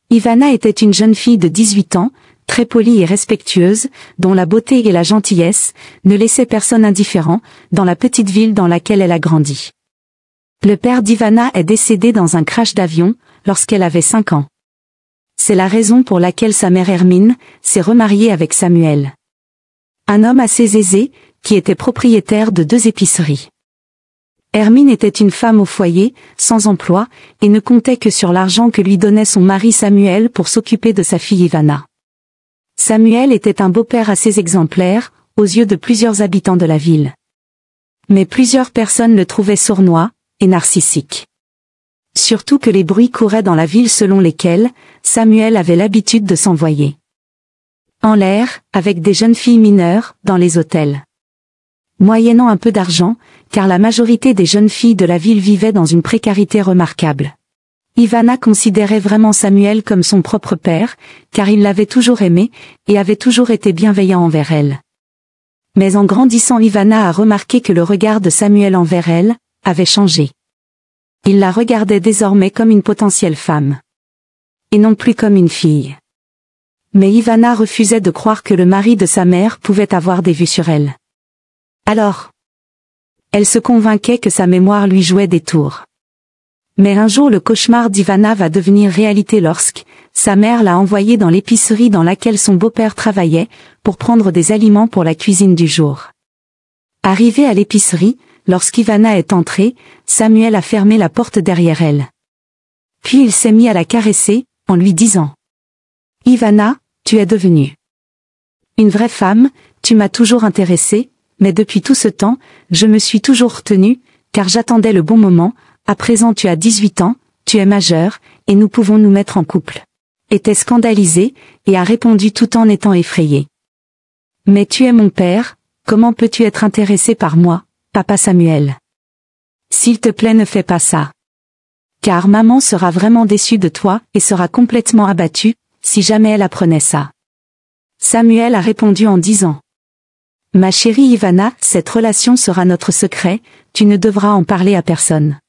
Ivana était une jeune fille de 18 ans, très polie et respectueuse, dont la beauté et la gentillesse ne laissaient personne indifférent, dans la petite ville dans laquelle elle a grandi. Le père d'Ivana est décédé dans un crash d'avion, lorsqu'elle avait 5 ans. C'est la raison pour laquelle sa mère Hermine s'est remariée avec Samuel. Un homme assez aisé, qui était propriétaire de 2 épiceries. Hermine était une femme au foyer, sans emploi, et ne comptait que sur l'argent que lui donnait son mari Samuel pour s'occuper de sa fille Ivana. Samuel était un beau-père assez exemplaire, aux yeux de plusieurs habitants de la ville. Mais plusieurs personnes le trouvaient sournois et narcissique. Surtout que les bruits couraient dans la ville selon lesquels Samuel avait l'habitude de s'envoyer en l'air, avec des jeunes filles mineures, dans les hôtels. Moyennant un peu d'argent, car la majorité des jeunes filles de la ville vivaient dans une précarité remarquable. Ivana considérait vraiment Samuel comme son propre père, car il l'avait toujours aimée, et avait toujours été bienveillant envers elle. Mais en grandissant, Ivana a remarqué que le regard de Samuel envers elle avait changé. Il la regardait désormais comme une potentielle femme. Et non plus comme une fille. Mais Ivana refusait de croire que le mari de sa mère pouvait avoir des vues sur elle. Alors, elle se convainquait que sa mémoire lui jouait des tours. Mais un jour le cauchemar d'Ivana va devenir réalité lorsque sa mère l'a envoyée dans l'épicerie dans laquelle son beau-père travaillait, pour prendre des aliments pour la cuisine du jour. Arrivée à l'épicerie, lorsqu'Ivana est entrée, Samuel a fermé la porte derrière elle. Puis il s'est mis à la caresser, en lui disant « Ivana, tu es devenue une vraie femme, tu m'as toujours intéressée, mais depuis tout ce temps, je me suis toujours retenue, car j'attendais le bon moment, à présent tu as 18 ans, tu es majeure, et nous pouvons nous mettre en couple. » Était scandalisée, et a répondu tout en étant effrayée. « Mais tu es mon père, comment peux-tu être intéressé par moi, papa Samuel? S'il te plaît ne fais pas ça. Car maman sera vraiment déçue de toi et sera complètement abattue, si jamais elle apprenait ça. » Samuel a répondu en disant « Ma chérie Ivana, cette relation sera notre secret, tu ne devras en parler à personne.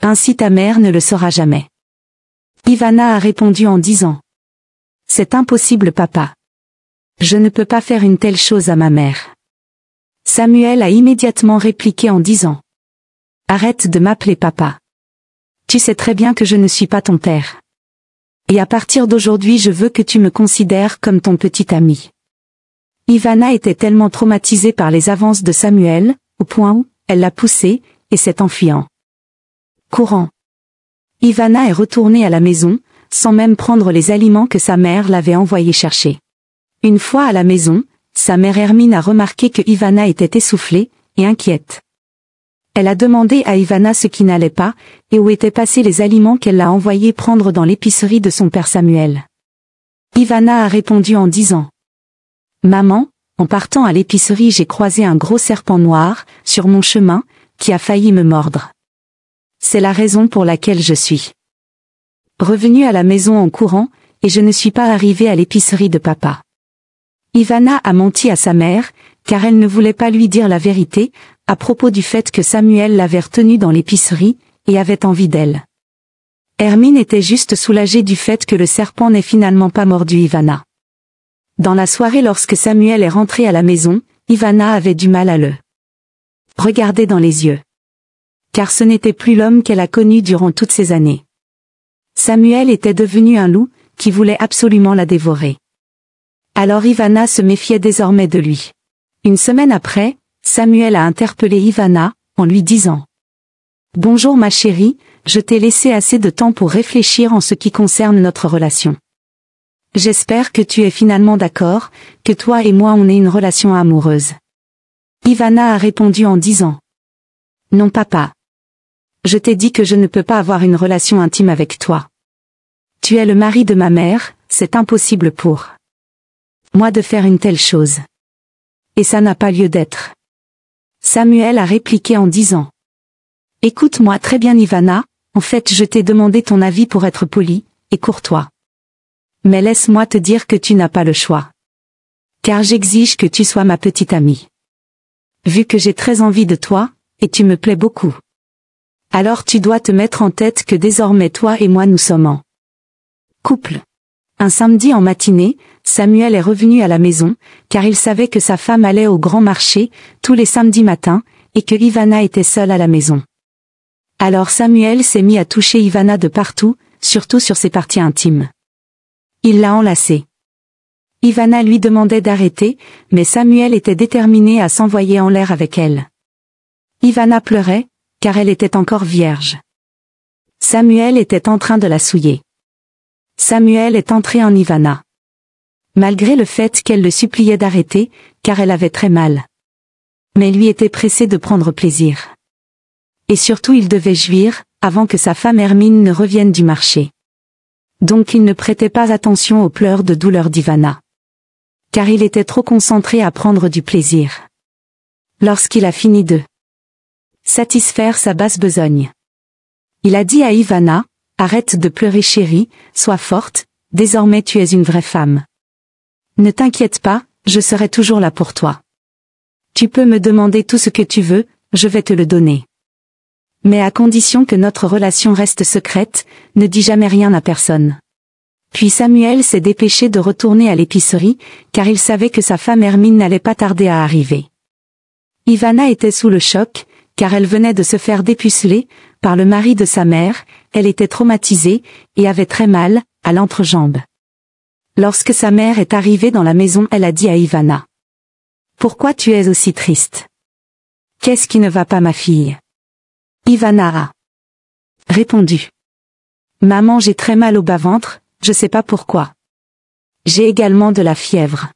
Ainsi ta mère ne le saura jamais. » Ivana a répondu en disant « C'est impossible papa. Je ne peux pas faire une telle chose à ma mère. » Samuel a immédiatement répliqué en disant « Arrête de m'appeler papa. Tu sais très bien que je ne suis pas ton père. Et à partir d'aujourd'hui je veux que tu me considères comme ton petit ami. » Ivana était tellement traumatisée par les avances de Samuel, au point où elle l'a poussé, et s'est enfuyant. Courant. Ivana est retournée à la maison, sans même prendre les aliments que sa mère l'avait envoyé chercher. Une fois à la maison, sa mère Hermine a remarqué que Ivana était essoufflée et inquiète. Elle a demandé à Ivana ce qui n'allait pas, et où étaient passés les aliments qu'elle l'a envoyé prendre dans l'épicerie de son père Samuel. Ivana a répondu en disant « Maman, en partant à l'épicerie j'ai croisé un gros serpent noir, sur mon chemin, qui a failli me mordre. C'est la raison pour laquelle je suis revenue à la maison en courant, et je ne suis pas arrivée à l'épicerie de papa. » Ivana a menti à sa mère, car elle ne voulait pas lui dire la vérité, à propos du fait que Samuel l'avait retenue dans l'épicerie, et avait envie d'elle. Hermine était juste soulagée du fait que le serpent n'ait finalement pas mordu Ivana. Dans la soirée lorsque Samuel est rentré à la maison, Ivana avait du mal à le regarder dans les yeux. Car ce n'était plus l'homme qu'elle a connu durant toutes ces années. Samuel était devenu un loup, qui voulait absolument la dévorer. Alors Ivana se méfiait désormais de lui. Une semaine après, Samuel a interpellé Ivana, en lui disant « Bonjour ma chérie, je t'ai laissé assez de temps pour réfléchir en ce qui concerne notre relation. J'espère que tu es finalement d'accord, que toi et moi on ait une relation amoureuse. » Ivana a répondu en disant « Non papa. Je t'ai dit que je ne peux pas avoir une relation intime avec toi. Tu es le mari de ma mère, c'est impossible pour moi de faire une telle chose. Et ça n'a pas lieu d'être. » Samuel a répliqué en disant « Écoute-moi très bien Ivana, en fait je t'ai demandé ton avis pour être poli et courtois. Mais laisse-moi te dire que tu n'as pas le choix. Car j'exige que tu sois ma petite amie. Vu que j'ai très envie de toi, et tu me plais beaucoup. Alors tu dois te mettre en tête que désormais toi et moi nous sommes en Couple. Un samedi en matinée, Samuel est revenu à la maison, car il savait que sa femme allait au grand marché, tous les samedis matins, et que Ivana était seule à la maison. Alors Samuel s'est mis à toucher Ivana de partout, surtout sur ses parties intimes. Il l'a enlacée. Ivana lui demandait d'arrêter, mais Samuel était déterminé à s'envoyer en l'air avec elle. Ivana pleurait, car elle était encore vierge. Samuel était en train de la souiller. Samuel est entré en Ivana. Malgré le fait qu'elle le suppliait d'arrêter, car elle avait très mal. Mais lui était pressé de prendre plaisir. Et surtout il devait jouir, avant que sa femme Hermine ne revienne du marché. Donc il ne prêtait pas attention aux pleurs de douleur d'Ivana. Car il était trop concentré à prendre du plaisir. Lorsqu'il a fini de satisfaire sa basse besogne, il a dit à Ivana, « Arrête de pleurer chérie, sois forte, désormais tu es une vraie femme. Ne t'inquiète pas, je serai toujours là pour toi. Tu peux me demander tout ce que tu veux, je vais te le donner. Mais à condition que notre relation reste secrète, ne dis jamais rien à personne. » Puis Samuel s'est dépêché de retourner à l'épicerie, car il savait que sa femme Hermine n'allait pas tarder à arriver. Ivana était sous le choc, car elle venait de se faire dépuceler par le mari de sa mère, elle était traumatisée, et avait très mal, à l'entrejambe. Lorsque sa mère est arrivée dans la maison, elle a dit à Ivana. « Pourquoi tu es aussi triste? Qu'est-ce qui ne va pas ma fille ?» Ivana a répondu. « Maman, j'ai très mal au bas-ventre, je sais pas pourquoi. J'ai également de la fièvre. »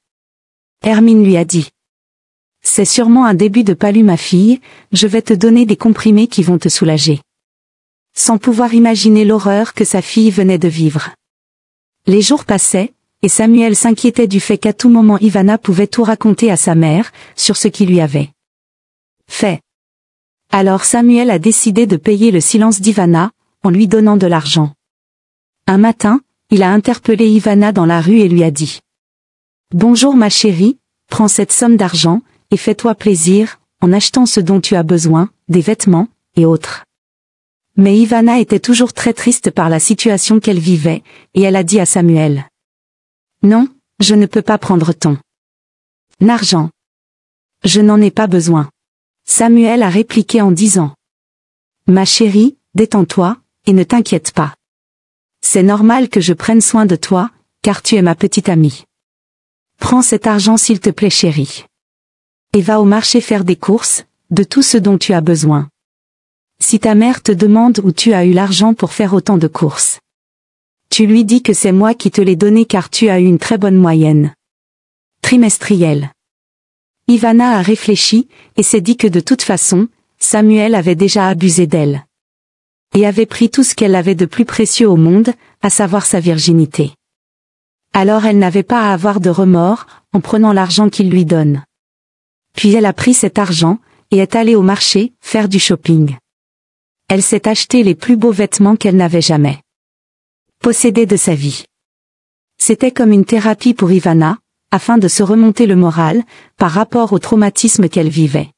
Hermine lui a dit. « C'est sûrement un début de palu ma fille, je vais te donner des comprimés qui vont te soulager. » Sans pouvoir imaginer l'horreur que sa fille venait de vivre. Les jours passaient, et Samuel s'inquiétait du fait qu'à tout moment Ivana pouvait tout raconter à sa mère, sur ce qui lui avait fait. Alors Samuel a décidé de payer le silence d'Ivana, en lui donnant de l'argent. Un matin, il a interpellé Ivana dans la rue et lui a dit. « Bonjour ma chérie, prends cette somme d'argent, et fais-toi plaisir, en achetant ce dont tu as besoin, des vêtements, et autres. » Mais Ivana était toujours très triste par la situation qu'elle vivait, et elle a dit à Samuel. « Non, je ne peux pas prendre ton argent. Je n'en ai pas besoin. » Samuel a répliqué en disant. « Ma chérie, détends-toi, et ne t'inquiète pas. C'est normal que je prenne soin de toi, car tu es ma petite amie. Prends cet argent s'il te plaît chérie. Et va au marché faire des courses, de tout ce dont tu as besoin. Si ta mère te demande où tu as eu l'argent pour faire autant de courses, tu lui dis que c'est moi qui te l'ai donné car tu as eu une très bonne moyenne trimestrielle. » Ivana a réfléchi, et s'est dit que de toute façon, Samuel avait déjà abusé d'elle. Et avait pris tout ce qu'elle avait de plus précieux au monde, à savoir sa virginité. Alors elle n'avait pas à avoir de remords, en prenant l'argent qu'il lui donne. Puis elle a pris cet argent, et est allée au marché, faire du shopping. Elle s'est acheté les plus beaux vêtements qu'elle n'avait jamais possédés de sa vie. C'était comme une thérapie pour Ivana, afin de se remonter le moral, par rapport au traumatisme qu'elle vivait.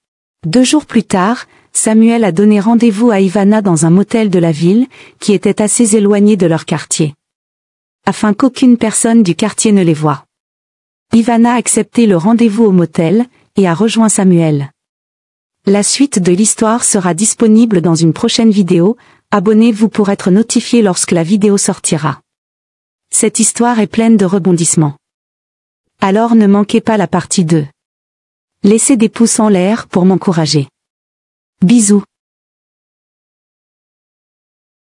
2 jours plus tard, Samuel a donné rendez-vous à Ivana dans un motel de la ville, qui était assez éloigné de leur quartier. Afin qu'aucune personne du quartier ne les voie. Ivana a accepté le rendez-vous au motel, et a rejoint Samuel. La suite de l'histoire sera disponible dans une prochaine vidéo, abonnez-vous pour être notifié lorsque la vidéo sortira. Cette histoire est pleine de rebondissements. Alors ne manquez pas la partie 2. Laissez des pouces en l'air pour m'encourager. Bisous.